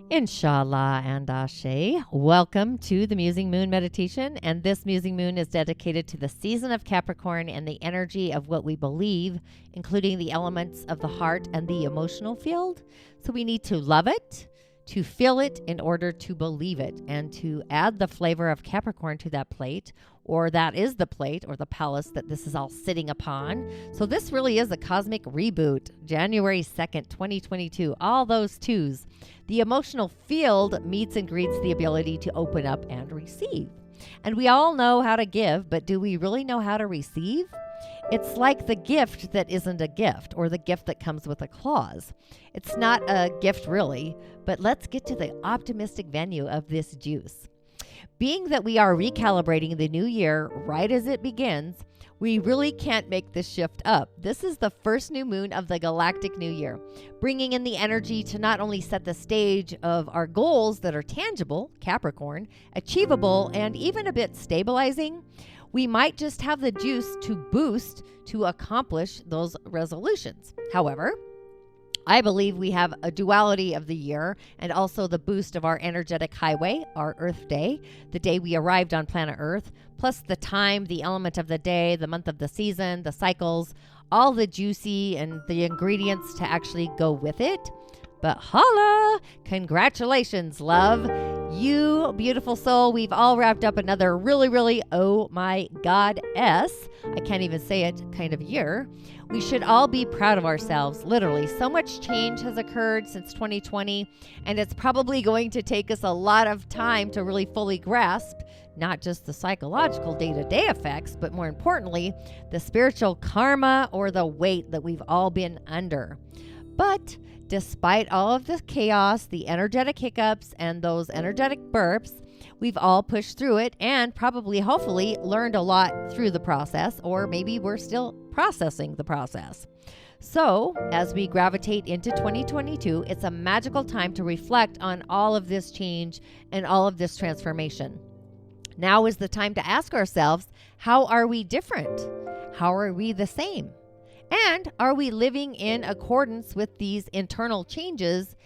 Inshallah and Ashe. Welcome to the Musing Moon Meditation. And this Musing Moon is dedicated to the season of Capricorn and the energy of what we believe, including the elements of the heart and the emotional field. So we need to love it, to feel it in order to believe it, and to add the flavor of Capricorn to that plate, or that is the plate or the palace that this is all sitting upon. So this really is a cosmic reboot. January 2nd, 2022, all those twos. The emotional field meets and greets the ability to open up and receive. And we all know how to give, but do we really know how to receive? It's like the gift that isn't a gift, or the gift that comes with a clause. It's not a gift really, but let's get to the optimistic venue of this juice. Being that we are recalibrating the new year right as it begins, we really can't make this shift up. This is the first new moon of the galactic new year, bringing in the energy to not only set the stage of our goals that are tangible, Capricorn, achievable, and even a bit stabilizing. We might just have the juice to boost to accomplish those resolutions. However, I believe we have a duality of the year and also the boost of our energetic highway, our Earth Day, the day we arrived on planet Earth, plus the time, the element of the day, the month of the season, the cycles, all the juicy and the ingredients to actually go with it. But holla! Congratulations, love. You beautiful soul. We've all wrapped up another really, oh my God-S, I can't even say it, kind of year. We should all be proud of ourselves. Literally, so much change has occurred since 2020, and it's probably going to take us a lot of time to really fully grasp not just the psychological day-to-day effects, but more importantly, the spiritual karma or the weight that we've all been under. But despite all of the chaos, the energetic hiccups, and those energetic burps, we've all pushed through it and probably, hopefully, learned a lot through the process, or maybe we're still processing the process. So, as we gravitate into 2022, it's a magical time to reflect on all of this change and all of this transformation. Now is the time to ask ourselves, how are we different? How are we the same? And are we living in accordance with these internal changes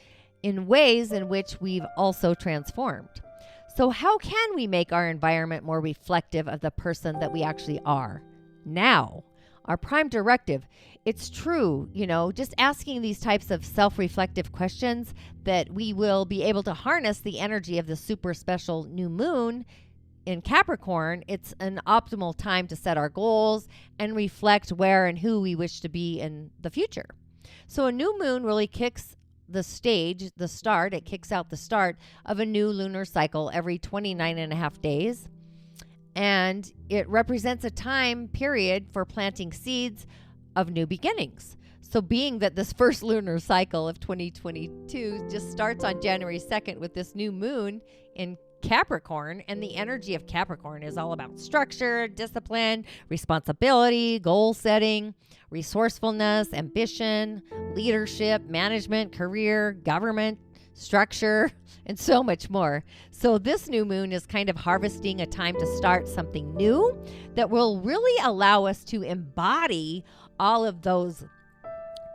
in ways in which we've also transformed? So how can we make our environment more reflective of the person that we actually are now? Our prime directive, it's true, just asking these types of self-reflective questions that we will be able to harness the energy of the super special new moon in Capricorn. It's an optimal time to set our goals and reflect where and who we wish to be in the future. So a new moon really kicks the stage, it kicks out the start of a new lunar cycle every 29 and a half days. And it represents a time period for planting seeds of new beginnings. So being that this first lunar cycle of 2022 just starts on January 2nd with this new moon in Capricorn, and the energy of Capricorn is all about structure, discipline, responsibility, goal setting, resourcefulness, ambition, leadership, management, career, government, structure, and so much more. So this new moon is kind of harvesting a time to start something new that will really allow us to embody all of those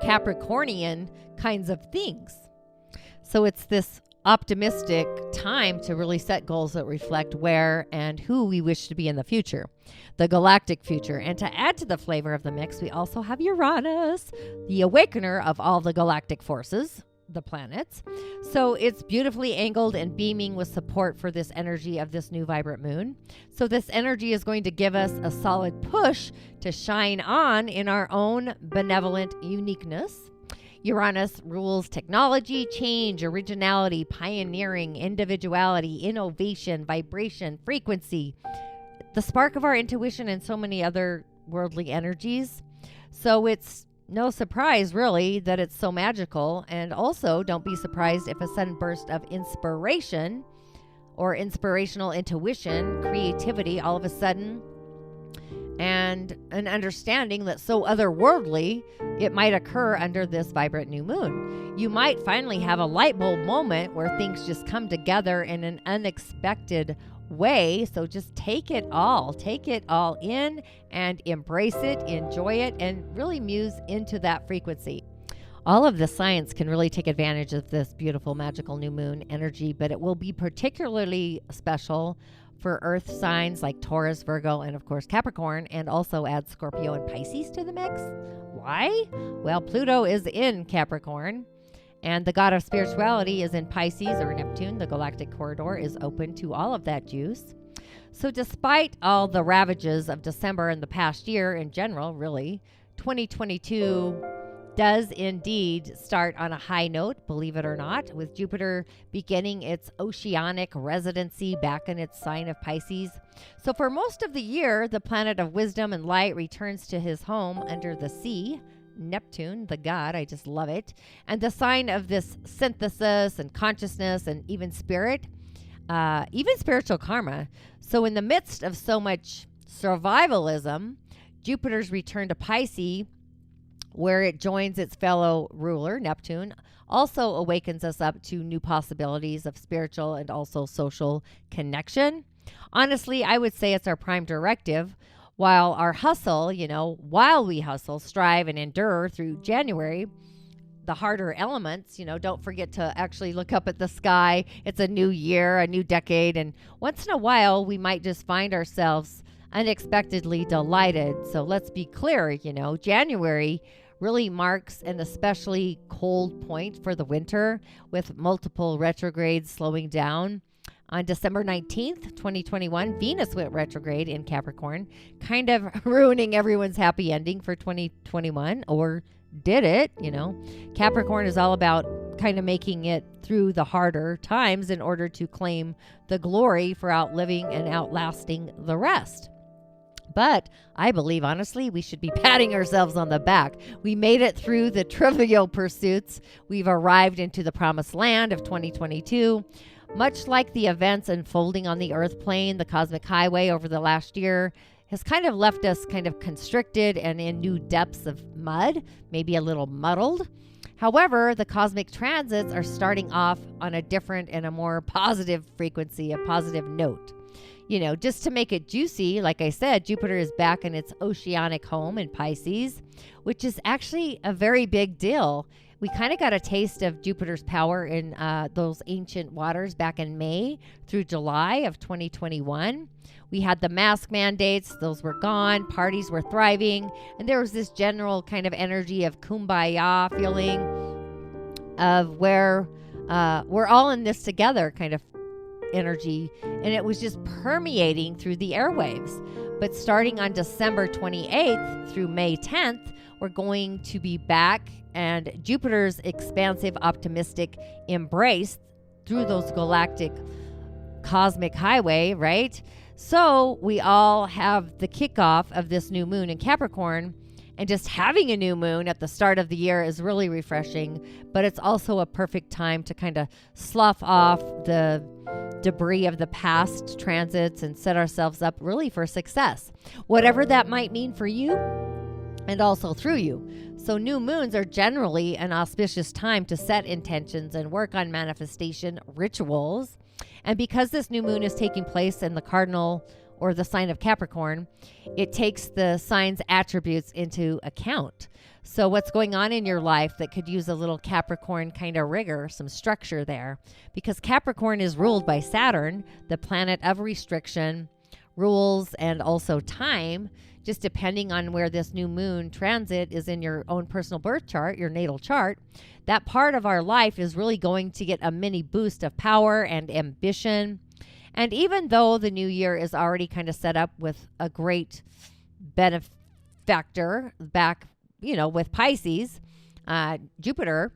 Capricornian kinds of things. So it's this optimistic time to really set goals that reflect where and who we wish to be in the future, the galactic future. And to add to the flavor of the mix, we also have Uranus, the awakener of all the galactic forces, the planets. So it's beautifully angled and beaming with support for this energy of this new vibrant moon. So this energy is going to give us a solid push to shine on in our own benevolent uniqueness. Uranus rules technology, change, originality, pioneering, individuality, innovation, vibration, frequency, the spark of our intuition, and so many other worldly energies. So it's no surprise, really, that it's so magical. And also, don't be surprised if a sudden burst of inspiration or inspirational intuition, creativity, all of a sudden, and an understanding that's so otherworldly, it might occur under this vibrant new moon. You might finally have a light bulb moment where things just come together in an unexpected way. So just take it all in and embrace it, enjoy it, and really muse into that frequency. All of the science can really take advantage of this beautiful, magical new moon energy, but it will be particularly special for earth signs like Taurus, Virgo, and of course Capricorn, and also add Scorpio and Pisces to the mix. Why? Well, Pluto is in Capricorn, and the god of spirituality is in Pisces or Neptune. The galactic corridor is open to all of that juice. So despite all the ravages of December and the past year in general, really, 2022 does indeed start on a high note, believe it or not, with Jupiter beginning its oceanic residency back in its sign of Pisces. So for most of the year, the planet of wisdom and light returns to his home under the sea, Neptune, the god. I just love it. And the sign of this synthesis and consciousness and even spirit, even spiritual karma. So in the midst of so much survivalism, Jupiter's return to Pisces, where it joins its fellow ruler, Neptune, also awakens us up to new possibilities of spiritual and also social connection. Honestly, I would say it's our prime directive. While our hustle, while we hustle, strive, and endure through January, the harder elements, don't forget to actually look up at the sky. It's a new year, a new decade, and once in a while, we might just find ourselves unexpectedly delighted. So let's be clear, January really marks an especially cold point for the winter, with multiple retrogrades slowing down. On December 19th, 2021, Venus went retrograde in Capricorn, kind of ruining everyone's happy ending for 2021, or did it? Capricorn is all about kind of making it through the harder times in order to claim the glory for outliving and outlasting the rest. But I believe, honestly, we should be patting ourselves on the back. We made it through the trivial pursuits. We've arrived into the promised land of 2022. Much like the events unfolding on the earth plane, the cosmic highway over the last year has kind of left us kind of constricted and in new depths of mud, maybe a little muddled. However, the cosmic transits are starting off on a different and a more positive frequency, a positive note. Just to make it juicy, like I said, Jupiter is back in its oceanic home in Pisces, which is actually a very big deal. We kind of got a taste of Jupiter's power in those ancient waters back in May through July of 2021. We had the mask mandates. Those were gone. Parties were thriving. And there was this general kind of energy of kumbaya feeling of where we're all in this together kind of energy. And it was just permeating through the airwaves. But starting on December 28th through May 10th, we're going to be back, and Jupiter's expansive, optimistic embrace through those galactic cosmic highway, right? So we all have the kickoff of this new moon in Capricorn, and just having a new moon at the start of the year is really refreshing, but it's also a perfect time to kind of slough off the debris of the past transits and set ourselves up really for success, whatever that might mean for you and also through you. So new moons are generally an auspicious time to set intentions and work on manifestation rituals. And because this new moon is taking place in the cardinal or the sign of Capricorn, it takes the sign's attributes into account. So what's going on in your life that could use a little Capricorn kind of rigor, some structure there? Because Capricorn is ruled by Saturn, the planet of restriction, rules, and also time. Just depending on where this new moon transit is in your own personal birth chart, your natal chart, that part of our life is really going to get a mini boost of power and ambition. And even though the new year is already kind of set up with a great benefactor back, with Pisces, Jupiter,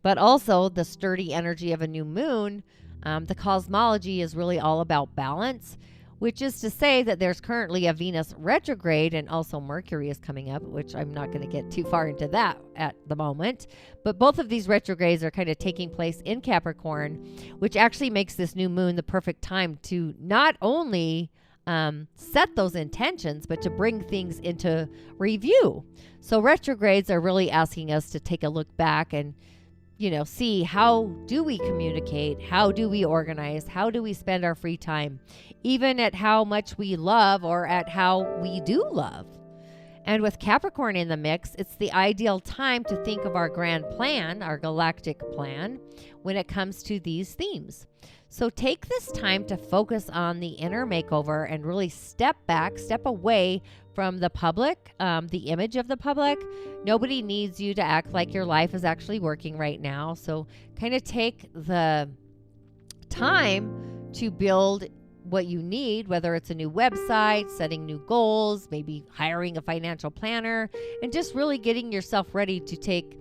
but also the sturdy energy of a new moon, the cosmology is really all about balance, which is to say that there's currently a Venus retrograde, and also Mercury is coming up, which I'm not going to get too far into that at the moment. But both of these retrogrades are kind of taking place in Capricorn, which actually makes this new moon the perfect time to not only set those intentions, but to bring things into review. So retrogrades are really asking us to take a look back and see how do we communicate? How do we organize? How do we spend our free time? Even at how much we love or at how we do love. And with Capricorn in the mix, it's the ideal time to think of our grand plan, our galactic plan, when it comes to these themes. So take this time to focus on the inner makeover and really step back, step away from the public, the image of the public. Nobody needs you to act like your life is actually working right now. So kind of take the time to build what you need, whether it's a new website, setting new goals, maybe hiring a financial planner, and just really getting yourself ready to take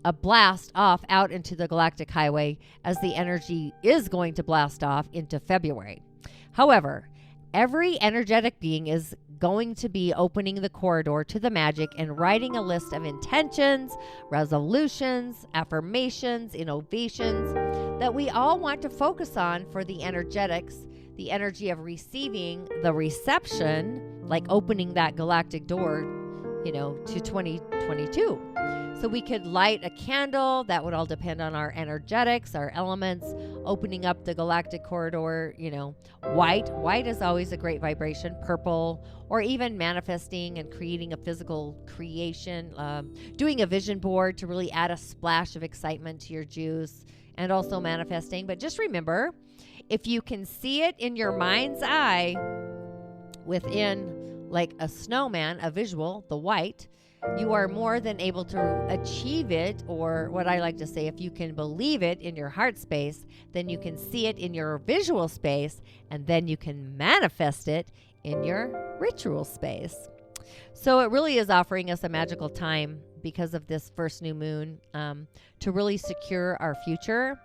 a blast off out into the galactic highway, as the energy is going to blast off into February. However, every energetic being is going to be opening the corridor to the magic and writing a list of intentions, resolutions, affirmations, innovations that we all want to focus on for the energetics, the energy of receiving, the reception, like opening that galactic door, to 2022. So we could light a candle. That would all depend on our energetics, our elements, opening up the galactic corridor, white. White is always a great vibration, purple, or even manifesting and creating a physical creation, doing a vision board to really add a splash of excitement to your juice, and also manifesting. But just remember, if you can see it in your mind's eye within like a snowman, a visual, the white, you are more than able to achieve it, or what I like to say, if you can believe it in your heart space, then you can see it in your visual space, and then you can manifest it in your ritual space. So it really is offering us a magical time because of this first new moon to really secure our future.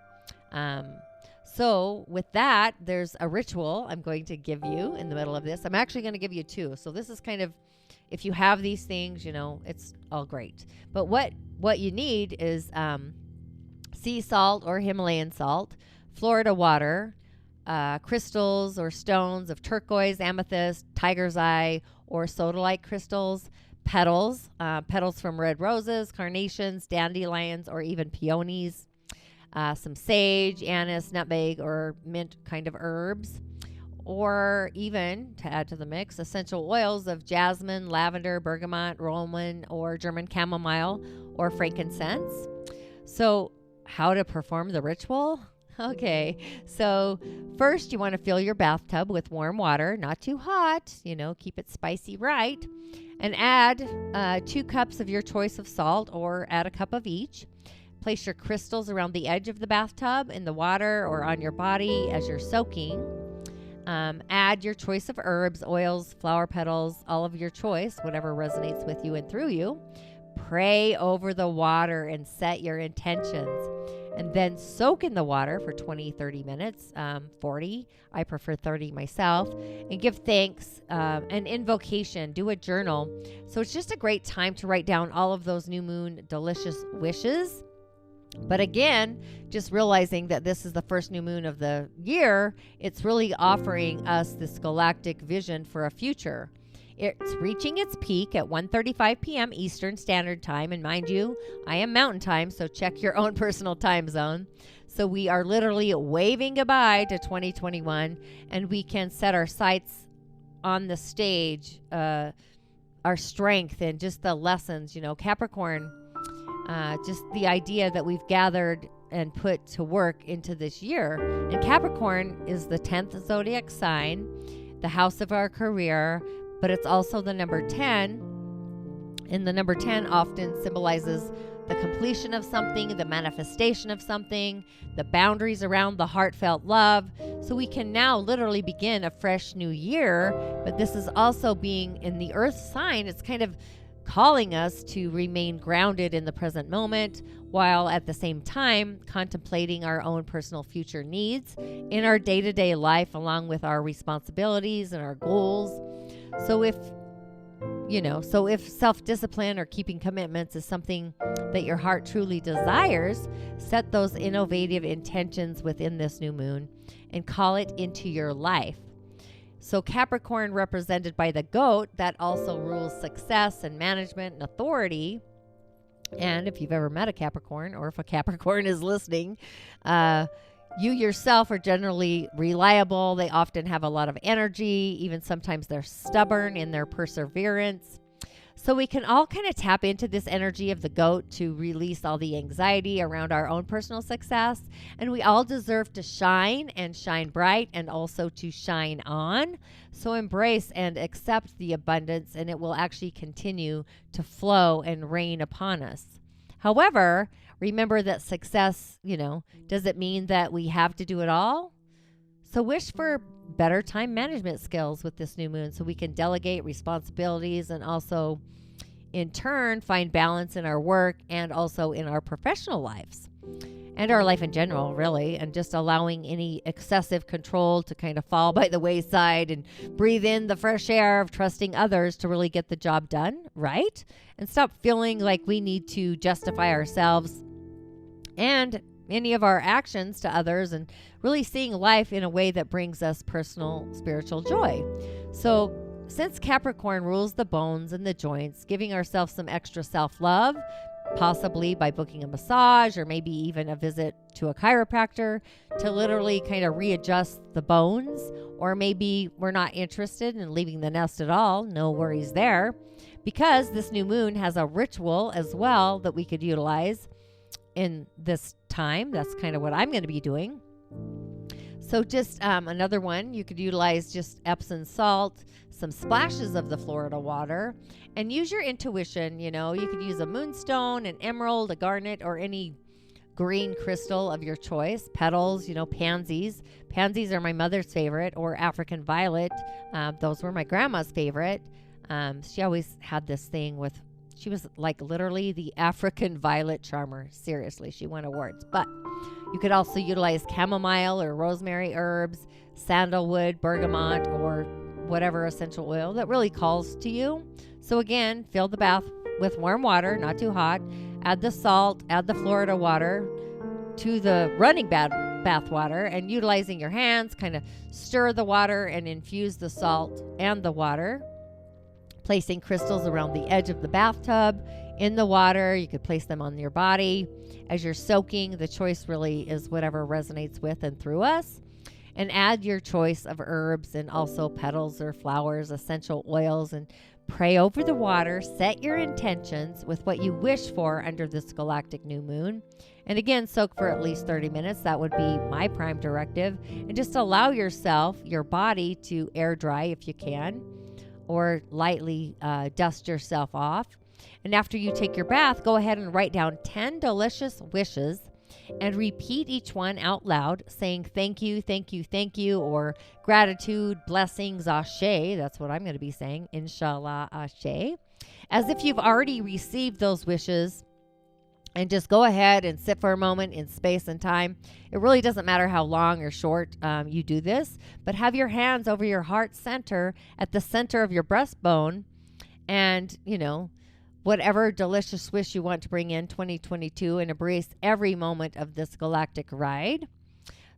So with that, there's a ritual I'm going to give you in the middle of this. I'm actually going to give you two. So this is kind of, if you have these things, it's all great. But what you need is sea salt or Himalayan salt, Florida water, crystals or stones of turquoise, amethyst, tiger's eye, or sodalite crystals, petals from red roses, carnations, dandelions, or even peonies, some sage, anise, nutmeg, or mint kind of herbs, or even, to add to the mix, essential oils of jasmine, lavender, bergamot, rowan, or German chamomile, or frankincense. So how to perform the ritual? Okay, so first you want to fill your bathtub with warm water, not too hot, keep it spicy right, and add 2 cups of your choice of salt, or add a cup of each. Place your crystals around the edge of the bathtub, in the water, or on your body as you're soaking. Add your choice of herbs, oils, flower petals, all of your choice, whatever resonates with you and through you. Pray over the water and set your intentions. And then soak in the water for 20, 30 minutes, 40. I prefer 30 myself. And give thanks, an invocation, do a journal. So it's just a great time to write down all of those new moon delicious wishes. But again, just realizing that this is the first new moon of the year, it's really offering us this galactic vision for a future. It's reaching its peak at 1:35 p.m. Eastern Standard Time. And mind you, I am Mountain Time, so check your own personal time zone. So we are literally waving goodbye to 2021, and we can set our sights on the stage, our strength and just the lessons, Capricorn, just the idea that we've gathered and put to work into this year. And Capricorn is the 10th zodiac sign, the house of our career, but it's also the number 10. And the number 10 often symbolizes the completion of something, the manifestation of something, the boundaries around the heartfelt love. So we can now literally begin a fresh new year. But this is also being in the earth sign. It's kind of calling us to remain grounded in the present moment, while at the same time contemplating our own personal future needs in our day-to-day life, along with our responsibilities and our goals. So if self-discipline or keeping commitments is something that your heart truly desires, set those innovative intentions within this new moon and call it into your life. So Capricorn, represented by the goat, that also rules success and management and authority. And if you've ever met a Capricorn, or if a Capricorn is listening, you yourself are generally reliable. They often have a lot of energy. Even sometimes they're stubborn in their perseverance. So we can all kind of tap into this energy of the goat to release all the anxiety around our own personal success. And we all deserve to shine and shine bright and also to shine on. So embrace and accept the abundance, and it will actually continue to flow and rain upon us. However, remember that success, does it mean that we have to do it all? So wish for better time management skills with this new moon so we can delegate responsibilities and also in turn find balance in our work and also in our professional lives and our life in general, really, and just allowing any excessive control to kind of fall by the wayside and breathe in the fresh air of trusting others to really get the job done, right? And stop feeling like we need to justify ourselves and any of our actions to others, and really seeing life in a way that brings us personal spiritual joy. So since Capricorn rules the bones and the joints, giving ourselves some extra self-love, possibly by booking a massage or maybe even a visit to a chiropractor to literally kind of readjust the bones, or maybe we're not interested in leaving the nest at all, no worries there, because this new moon has a ritual as well that we could utilize in this time. That's kind of what I'm going to be doing. So just another one, you could utilize just Epsom salt, some splashes of the Florida water, and use your intuition. You could use a moonstone, an emerald, a garnet, or any green crystal of your choice. Petals, pansies. Pansies are my mother's favorite, or African violet. Those were my grandma's favorite. She always had this thing with, she was like literally the African violet charmer. Seriously, she won awards. But you could also utilize chamomile or rosemary herbs, sandalwood, bergamot, or whatever essential oil that really calls to you. So again, fill the bath with warm water, not too hot. Add the salt, add the Florida water to the running bath water, and utilizing your hands, kind of stir the water and infuse the salt and the water. Placing crystals around the edge of the bathtub in the water. You could place them on your body. As you're soaking, the choice really is whatever resonates with and through us. And add your choice of herbs and also petals or flowers, essential oils, and pray over the water. Set your intentions with what you wish for under this galactic new moon. And again, soak for at least 30 minutes. That would be my prime directive. And just allow yourself, your body, to air dry if you can, or lightly dust yourself off. And after you take your bath, go ahead and write down 10 delicious wishes and repeat each one out loud, saying thank you, thank you, thank you, or gratitude, blessings, ashe. That's what I'm going to be saying, inshallah, ashe, as if you've already received those wishes. And just go ahead and sit for a moment in space and time. It really doesn't matter how long or short you do this, but have your hands over your heart center at the center of your breastbone, and, whatever delicious wish you want to bring in 2022, and embrace every moment of this galactic ride.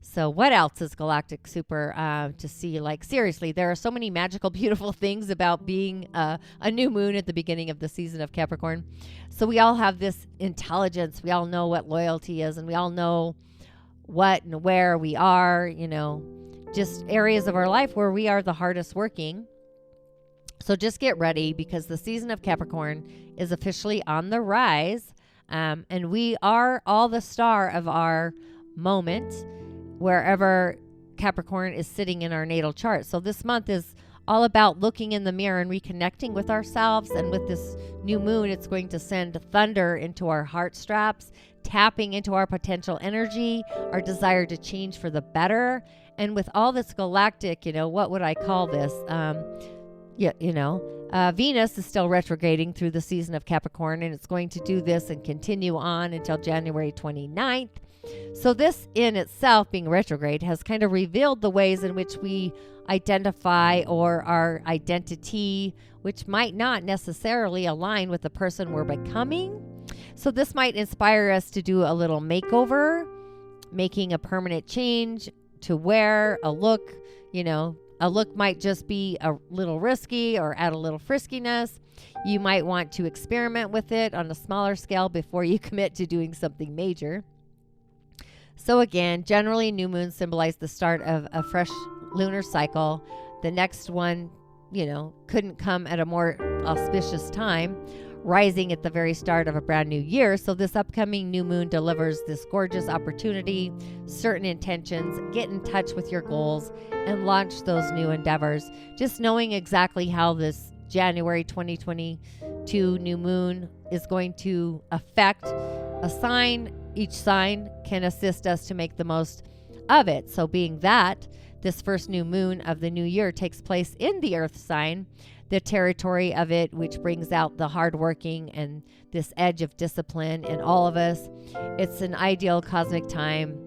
So what else is galactic super to see? Like, seriously, there are so many magical, beautiful things about being a new moon at the beginning of the season of Capricorn. So we all have this intelligence. We all know what loyalty is, and we all know what and where we are, just areas of our life where we are the hardest working. So just get ready, because the season of Capricorn is officially on the rise, and we are all the star of our moment, wherever Capricorn is sitting in our natal chart. So this month is all about looking in the mirror and reconnecting with ourselves. And with this new moon, it's going to send thunder into our heart straps, tapping into our potential energy, our desire to change for the better. And with all this galactic, what would I call this? Venus is still retrograding through the season of Capricorn, and it's going to do this and continue on until January 29th. So this in itself, being retrograde, has kind of revealed the ways in which we identify, or our identity, which might not necessarily align with the person we're becoming. So this might inspire us to do a little makeover, making a permanent change to wear a look. A look might just be a little risky or add a little friskiness. You might want to experiment with it on a smaller scale before you commit to doing something major. So again, generally new moons symbolize the start of a fresh lunar cycle. The next one, couldn't come at a more auspicious time, rising at the very start of a brand new year. So this upcoming new moon delivers this gorgeous opportunity, certain intentions, get in touch with your goals, and launch those new endeavors. Just knowing exactly how this January 2022 new moon is going to affect a sign. Each sign can assist us to make the most of it. So being that this first new moon of the new year takes place in the earth sign, the territory of it, which brings out the hardworking and this edge of discipline in all of us. It's an ideal cosmic time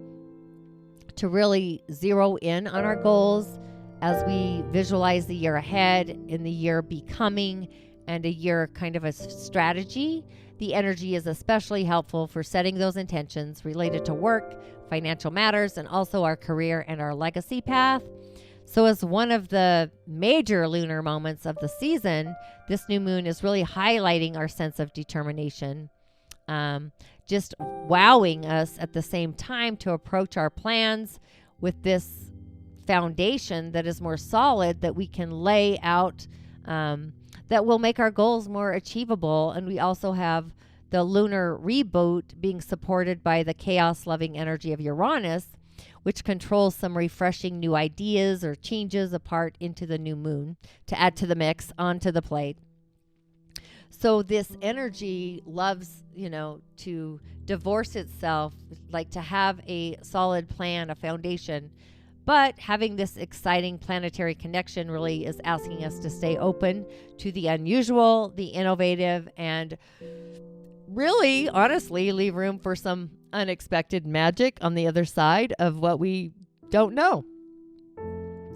to really zero in on our goals as we visualize the year ahead, in the year becoming, and a year kind of a strategy. The energy is especially helpful for setting those intentions related to work, financial matters, and also our career and our legacy path. So as one of the major lunar moments of the season, this new moon is really highlighting our sense of determination, just wowing us at the same time to approach our plans with this foundation that is more solid, that we can lay out, that will make our goals more achievable. And we also have the lunar reboot being supported by the chaos-loving energy of Uranus, which controls some refreshing new ideas or changes apart into the new moon to add to the mix, onto the plate. So this energy loves, to divorce itself, like to have a solid plan, a foundation. But having this exciting planetary connection really is asking us to stay open to the unusual, the innovative, and really, honestly, leave room for some unexpected magic on the other side of what we don't know.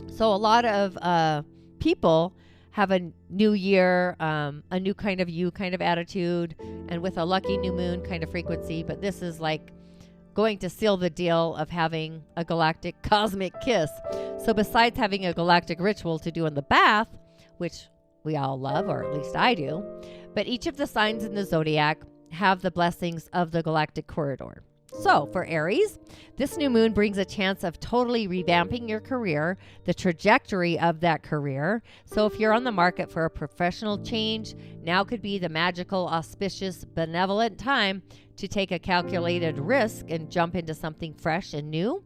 So a lot of people have a new year, a new kind of you kind of attitude, and with a lucky new moon kind of frequency. But this is like going to seal the deal of having a galactic cosmic kiss. So besides having a galactic ritual to do in the bath, which we all love, or at least I do, but each of the signs in the zodiac have the blessings of the galactic corridor. So for Aries, this new moon brings a chance of totally revamping your career, the trajectory of that career. So if you're on the market for a professional change, now could be the magical, auspicious, benevolent time to take a calculated risk and jump into something fresh and new.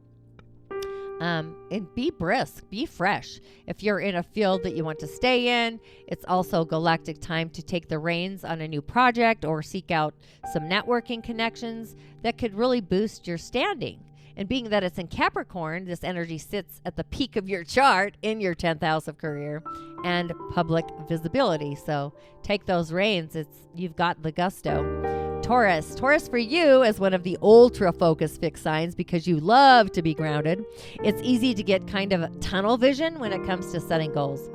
And be brisk, be fresh. If you're in a field that you want to stay in, it's also galactic time to take the reins on a new project or seek out some networking connections that could really boost your standing. And being that it's in Capricorn, this energy sits at the peak of your chart in your 10th house of career and public visibility. So take those reins. You've got the gusto. Taurus for you is one of the ultra focused fixed signs because you love to be grounded. It's easy to get kind of tunnel vision when it comes to setting goals.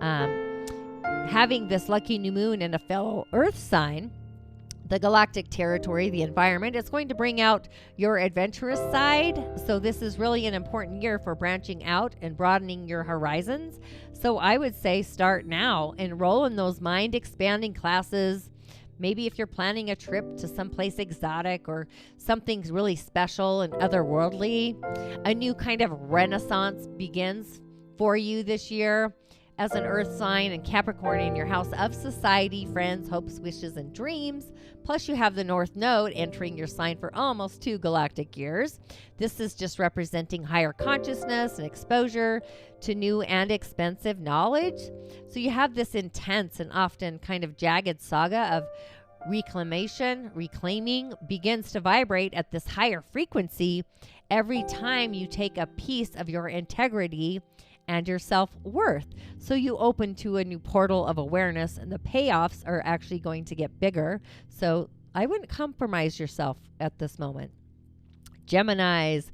Having this lucky new moon in a fellow earth sign, the galactic territory, the environment, it's going to bring out your adventurous side. So this is really an important year for branching out and broadening your horizons. So I would say start now. Enroll in those mind expanding classes. Maybe if you're planning a trip to someplace exotic or something really special and otherworldly, a new kind of renaissance begins for you this year as an earth sign and Capricorn in your house of society, friends, hopes, wishes, and dreams. Plus you have the North Node entering your sign for almost 2 galactic years. This is just representing higher consciousness and exposure to new and expensive knowledge. So you have this intense and often kind of jagged saga of reclaiming begins to vibrate at this higher frequency every time you take a piece of your integrity and your self-worth. So you open to a new portal of awareness, and the payoffs are actually going to get bigger. So I wouldn't compromise yourself at this moment. Geminis,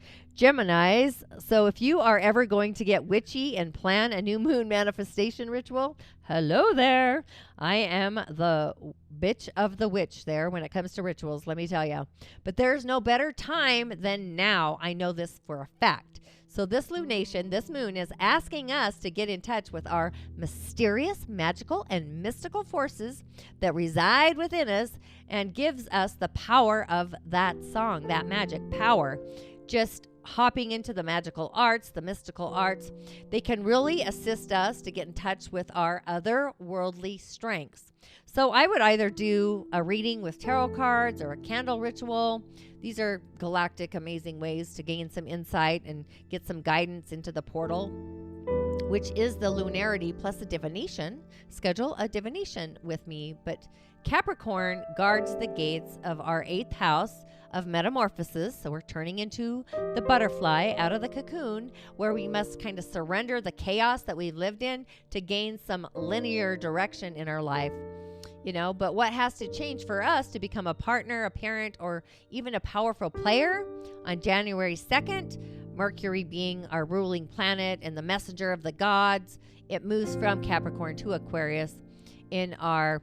so if you are ever going to get witchy and plan a new moon manifestation ritual, hello there. I am the bitch of the witch there when it comes to rituals, let me tell you. But there's no better time than now. I know this for a fact. So this lunation, this moon, is asking us to get in touch with our mysterious, magical, and mystical forces that reside within us and gives us the power of that song, that magic power. Just hopping into the magical arts, the mystical arts. They can really assist us to get in touch with our otherworldly strengths. So I would either do a reading with tarot cards or a candle ritual. These are galactic, amazing ways to gain some insight and get some guidance into the portal, which is the lunarity plus a divination. Schedule a divination with me. But Capricorn guards the gates of our 8th house of metamorphosis. So we're turning into the butterfly out of the cocoon, where we must kind of surrender the chaos that we've lived in to gain some linear direction in our life. But what has to change for us to become a partner, a parent, or even a powerful player on January 2nd, Mercury being our ruling planet and the messenger of the gods, it moves from Capricorn to Aquarius in our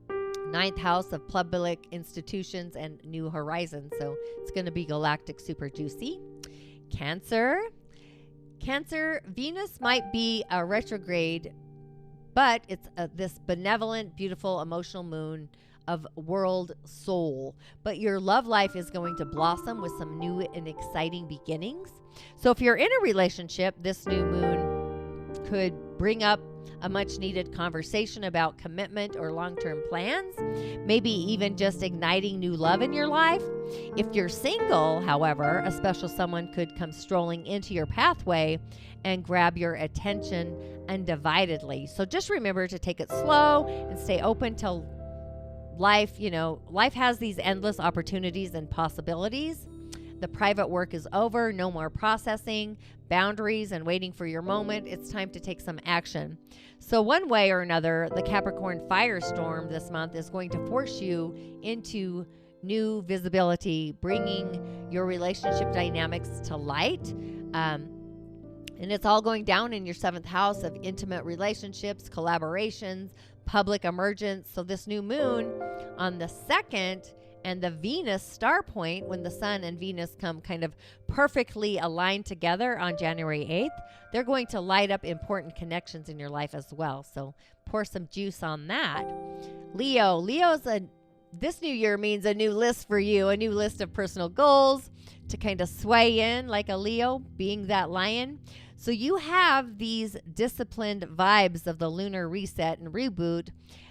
9th house of public institutions and new horizons. So it's going to be galactic, super juicy. Cancer, Venus might be a retrograde, but it's this benevolent, beautiful, emotional moon of world soul. But your love life is going to blossom with some new and exciting beginnings. So if you're in a relationship, this new moon could bring up a much needed conversation about commitment or long-term plans, maybe even just igniting new love in your life. If you're single, however, a special someone could come strolling into your pathway and grab your attention undividedly. So just remember to take it slow and stay open till life has these endless opportunities and possibilities. The private work is over. No more processing, boundaries, and waiting for your moment. It's time to take some action. So one way or another, the Capricorn firestorm this month is going to force you into new visibility, bringing your relationship dynamics to light. And it's all going down in your 7th house of intimate relationships, collaborations, public emergence. So this new moon on the 2nd and the Venus star point, when the Sun and Venus come kind of perfectly aligned together on January 8th, they're going to light up important connections in your life as well. So pour some juice on that. This new year means a new list for you, a new list of personal goals to kind of sway in like a Leo, being that lion. So you have these disciplined vibes of the lunar reset and reboot.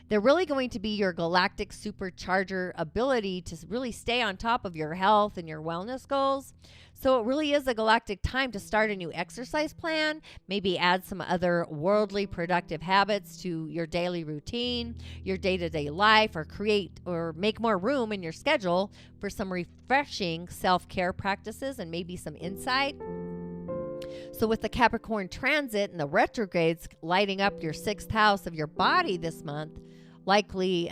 They're really going to be your galactic supercharger ability to really stay on top of your health and your wellness goals. So it really is a galactic time to start a new exercise plan, maybe add some other worldly productive habits to your daily routine, your day-to-day life, or create or make more room in your schedule for some refreshing self-care practices and maybe some insight. So with the Capricorn transit and the retrogrades lighting up your 6th house of your body this month, likely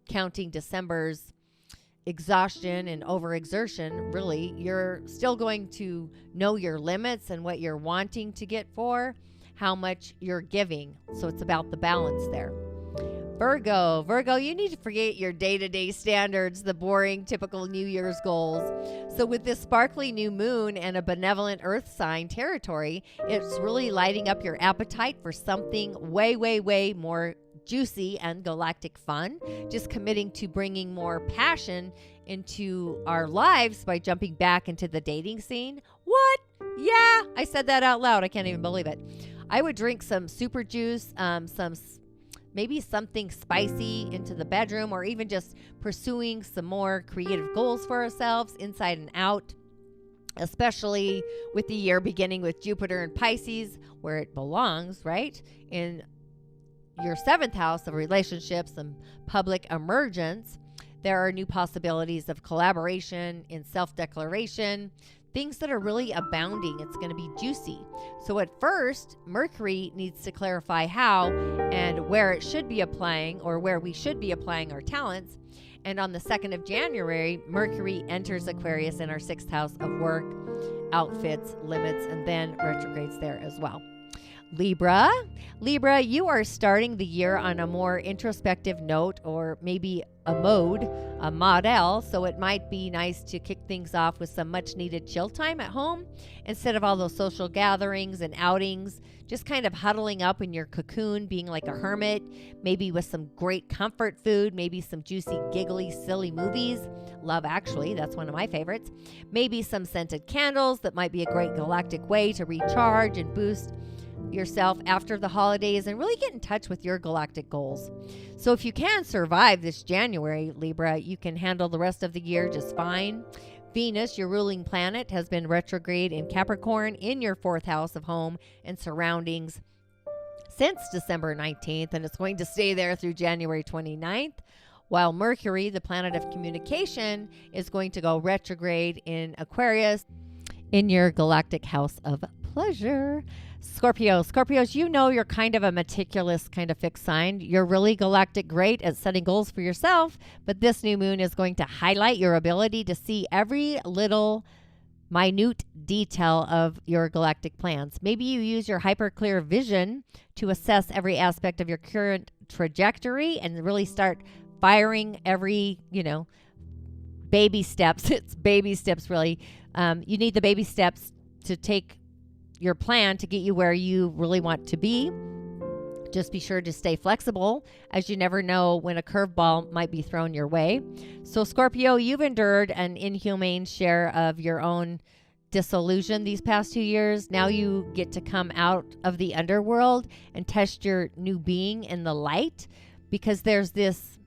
counting December's exhaustion and overexertion, really, you're still going to know your limits and what you're wanting to get for, how much you're giving. So it's about the balance there. Virgo, you need to forget your day-to-day standards, the boring, typical New Year's goals. So with this sparkly new moon and a benevolent earth sign territory, it's really lighting up your appetite for something way, way, way more juicy and galactic fun. Just committing to bringing more passion into our lives by jumping back into the dating scene. What? Yeah, I said that out loud. I can't even believe it. I would drink some super juice, maybe something spicy into the bedroom, or even just pursuing some more creative goals for ourselves inside and out, especially with the year beginning with Jupiter and Pisces, where it belongs, right? In your 7th house of relationships and public emergence, there are new possibilities of collaboration in self-declaration, things that are really abounding. It's going to be juicy. So at first, Mercury needs to clarify how and where it should be applying, or where we should be applying our talents. And on the 2nd of January, Mercury enters Aquarius in our 6th house of work, outfits, limits, and then retrogrades there as well. Libra. Libra, you are starting the year on a more introspective note, or maybe a model. So it might be nice to kick things off with some much needed chill time at home instead of all those social gatherings and outings. Just kind of huddling up in your cocoon, being like a hermit, maybe with some great comfort food, maybe some juicy, giggly, silly movies. Love Actually, that's one of my favorites. Maybe some scented candles. That might be a great galactic way to recharge and boost yourself after the holidays and really get in touch with your galactic goals. So if you can survive this January, Libra, you can handle the rest of the year just fine. Venus, your ruling planet, has been retrograde in Capricorn in your 4th house of home and surroundings since December 19th, and it's going to stay there through January 29th, while Mercury, the planet of communication, is going to go retrograde in Aquarius in your galactic house of pleasure. Scorpios, you know you're kind of a meticulous, kind of fixed sign. You're really galactic great at setting goals for yourself, but this new moon is going to highlight your ability to see every little minute detail of your galactic plans. Maybe you use your hyper clear vision to assess every aspect of your current trajectory and really start firing every, baby steps. It's baby steps, really. You need the baby steps to take your plan to get you where you really want to be. Just be sure to stay flexible, as you never know when a curveball might be thrown your way. So Scorpio, you've endured an inhumane share of your own disillusion these past 2 years. Now you get to come out of the underworld and test your new being in the light, because there's this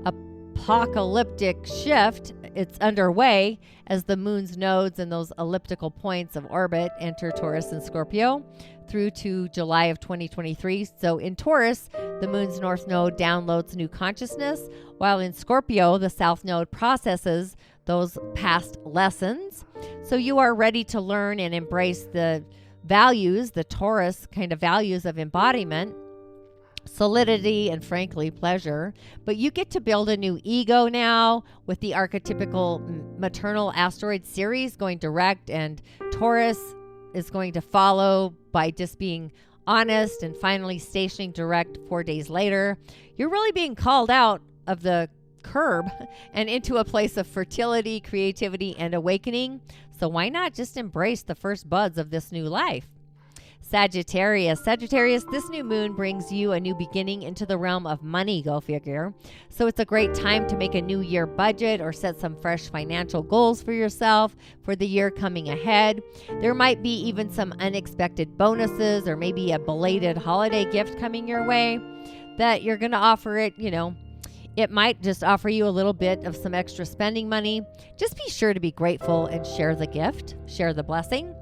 apocalyptic shift. It's underway as the moon's nodes and those elliptical points of orbit enter Taurus and Scorpio through to July of 2023. So in Taurus, the moon's north node downloads new consciousness, while in Scorpio, the south node processes those past lessons. So you are ready to learn and embrace the values, the Taurus kind of values of embodiment, solidity, and frankly pleasure. But you get to build a new ego now with the archetypical maternal asteroid Ceres going direct, and Taurus is going to follow by just being honest and finally stationing direct 4 days later. You're really being called out of the curb and into a place of fertility, creativity, and awakening. So why not just embrace the first buds of this new life? Sagittarius, this new moon brings you a new beginning into the realm of money, go figure. So it's a great time to make a new year budget or set some fresh financial goals for yourself for the year coming ahead. There might be even some unexpected bonuses or maybe a belated holiday gift coming your way that you're going to offer it, It might just offer you a little bit of some extra spending money. Just be sure to be grateful and share the gift, share the blessing.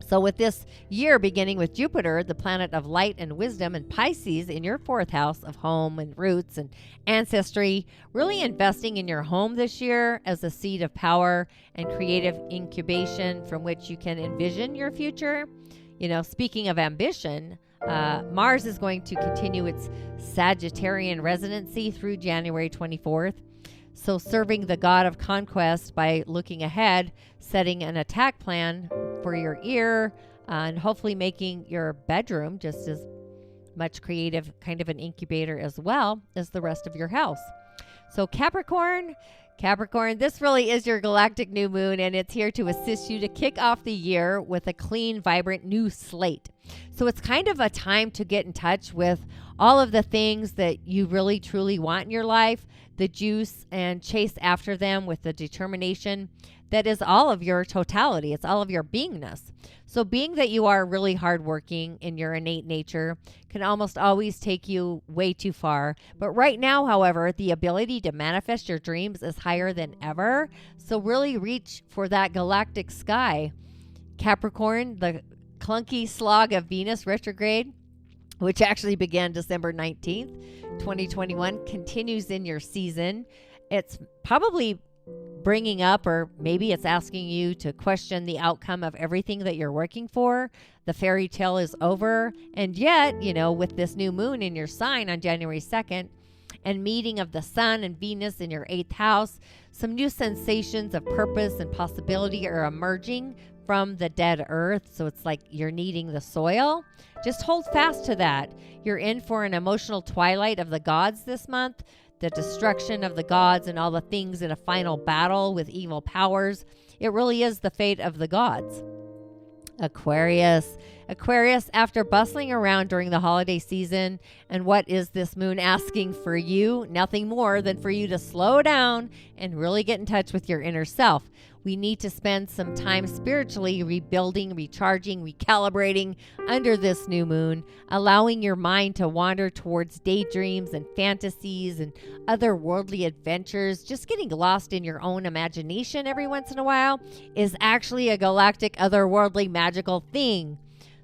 So with this year beginning with Jupiter, the planet of light and wisdom, and Pisces in your 4th house of home and roots and ancestry, really investing in your home this year as a seed of power and creative incubation from which you can envision your future. Speaking of ambition, Mars is going to continue its Sagittarian residency through January 24th. So serving the god of conquest by looking ahead, setting an attack plan for your ear, and hopefully making your bedroom just as much creative, kind of an incubator as well as the rest of your house. So Capricorn, this really is your galactic new moon, and it's here to assist you to kick off the year with a clean, vibrant new slate. So it's kind of a time to get in touch with all of the things that you really, truly want in your life, the juice, and chase after them with the determination that is all of your totality. It's all of your beingness. So being that you are really hardworking in your innate nature can almost always take you way too far. But right now, however, the ability to manifest your dreams is higher than ever. So really reach for that galactic sky. Capricorn, the clunky slog of Venus retrograde, which actually began December 19th, 2021, continues in your season. It's probably bringing up, or maybe it's asking you to question the outcome of everything that you're working for. The fairy tale is over. And yet, with this new moon in your sign on January 2nd, and meeting of the sun and Venus in your 8th house. Some new sensations of purpose and possibility are emerging from the dead earth. So it's like you're needing the soil. Just hold fast to that. You're in for an emotional twilight of the gods this month. The destruction of the gods and all the things in a final battle with evil powers. It really is the fate of the gods. Aquarius, after bustling around during the holiday season, and what is this moon asking for you? Nothing more than for you to slow down and really get in touch with your inner self. We need to spend some time spiritually rebuilding, recharging, recalibrating under this new moon, allowing your mind to wander towards daydreams and fantasies and otherworldly adventures. Just getting lost in your own imagination every once in a while is actually a galactic, otherworldly, magical thing.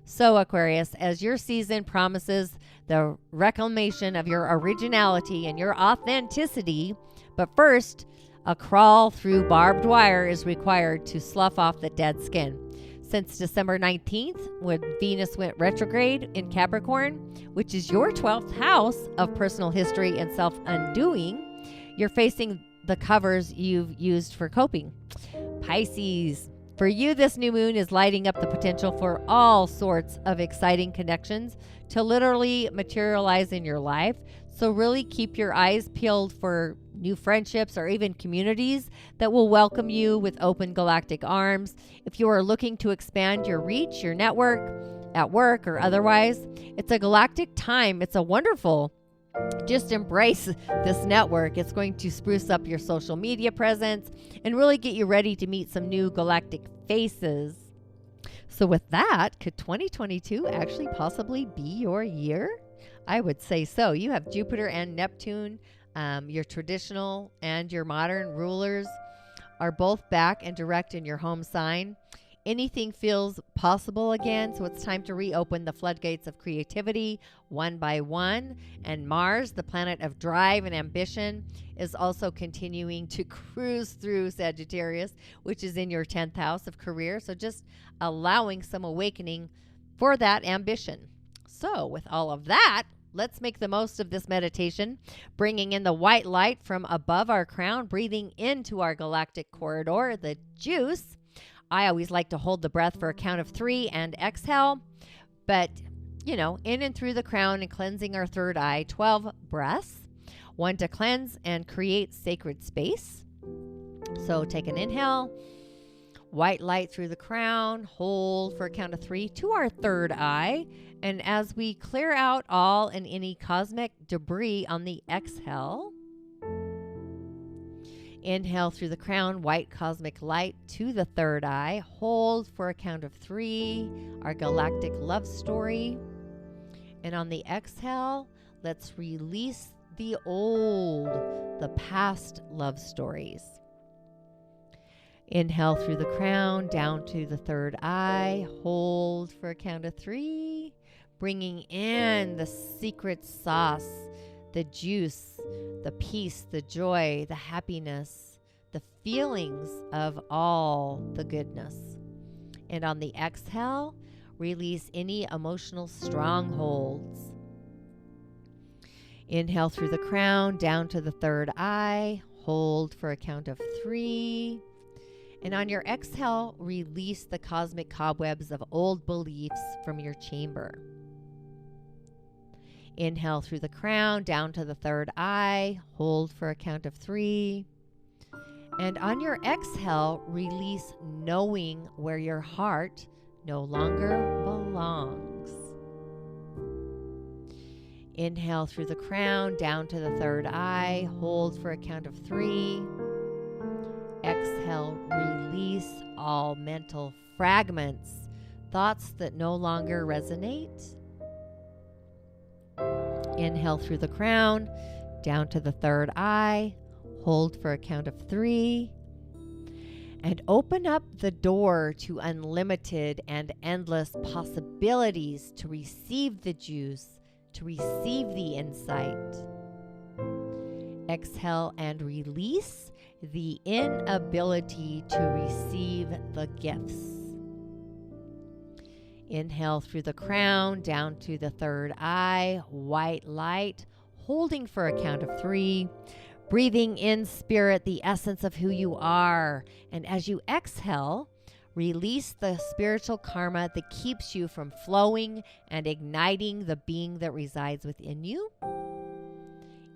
So, Aquarius, as your season promises the reclamation of your originality and your authenticity, but first, a crawl through barbed wire is required to slough off the dead skin. Since December 19th, when Venus went retrograde in Capricorn, which is your 12th house of personal history and self-undoing, you're facing the covers you've used for coping. Pisces, for you, this new moon is lighting up the potential for all sorts of exciting connections to literally materialize in your life. So really keep your eyes peeled for new friendships or even communities that will welcome you with open galactic arms. If you are looking to expand your reach, your network, at work or otherwise, it's a galactic time. It's a wonderful. Just embrace this network. It's going to spruce up your social media presence and really get you ready to meet some new galactic faces. So with that, could 2022 actually possibly be your year? I would say so. You have Jupiter and Neptune, your traditional and your modern rulers are both back and direct in your home sign. Anything feels possible again, so it's time to reopen the floodgates of creativity one by one. And Mars, the planet of drive and ambition, is also continuing to cruise through Sagittarius, which is in your 10th house of career. So just allowing some awakening for that ambition. So with all of that, let's make the most of this meditation, bringing in the white light from above our crown, breathing into our galactic corridor, the juice. I always like to hold the breath for a count of 3 and exhale, but, in and through the crown and cleansing our third eye, 12 breaths, 1 to cleanse and create sacred space. So take an inhale, white light through the crown, hold for a count of 3 to our third eye. And as we clear out all and any cosmic debris on the exhale, inhale through the crown, white cosmic light to the third eye. Hold for a count of 3, our galactic love story. And on the exhale, let's release the old, the past love stories. Inhale through the crown, down to the third eye. Hold for a count of 3, bringing in the secret sauce, the juice, the peace, the joy, the happiness, the feelings of all the goodness. And on the exhale, release any emotional strongholds. Inhale through the crown, down to the third eye. Hold for a count of 3. And on your exhale, release the cosmic cobwebs of old beliefs from your chamber. Inhale through the crown, down to the third eye. Hold for a count of 3. And on your exhale, release knowing where your heart no longer belongs. Inhale through the crown, down to the third eye. Hold for a count of 3. Exhale, release all mental fragments, thoughts that no longer resonate. Inhale through the crown, down to the third eye. Hold for a count of 3. And open up the door to unlimited and endless possibilities to receive the juice, to receive the insight. Exhale and release the inability to receive the gifts. Inhale through the crown, down to the third eye, white light. holding for a count of 3, breathing in spirit, the essence of who you are. And as you exhale, release the spiritual karma that keeps you from flowing and igniting the being that resides within you.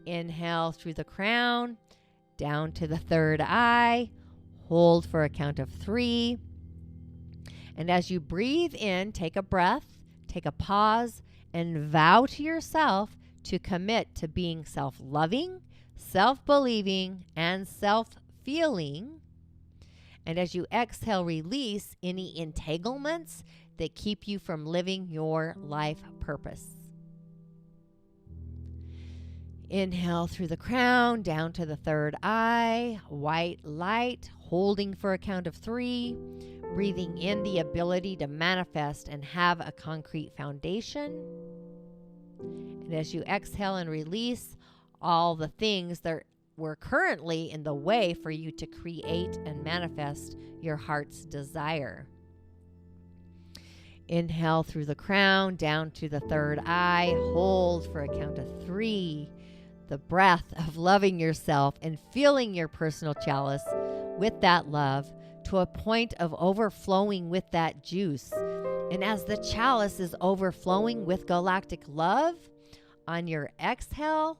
Inhale through the crown, down to the third eye. Hold for a count of 3. And as you breathe in, take a breath, take a pause, and vow to yourself to commit to being self-loving, self-believing, and self-feeling. And as you exhale, release any entanglements that keep you from living your life purpose. Inhale through the crown, down to the third eye, white light, holding for a count of 3, breathing in the ability to manifest and have a concrete foundation. And as you exhale and release all the things that were currently in the way for you to create and manifest your heart's desire. Inhale through the crown, down to the third eye, hold for a count of 3. The breath of loving yourself and filling your personal chalice with that love to a point of overflowing with that juice. And as the chalice is overflowing with galactic love, on your exhale,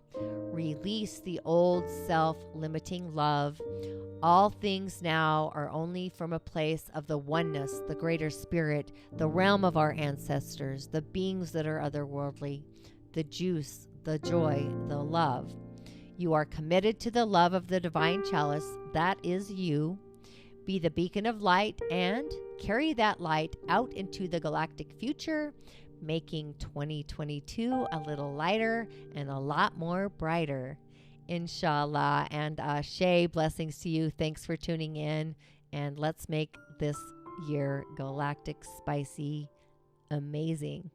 release the old self-limiting love. All things now are only from a place of the oneness, the greater spirit, the realm of our ancestors, the beings that are otherworldly, the juice, the joy, the love. You are committed to the love of the divine chalice. That is you. Be the beacon of light and carry that light out into the galactic future, making 2022 a little lighter and a lot more brighter. Inshallah. And SHA, blessings to you. Thanks for tuning in. And let's make this year galactic, spicy, amazing.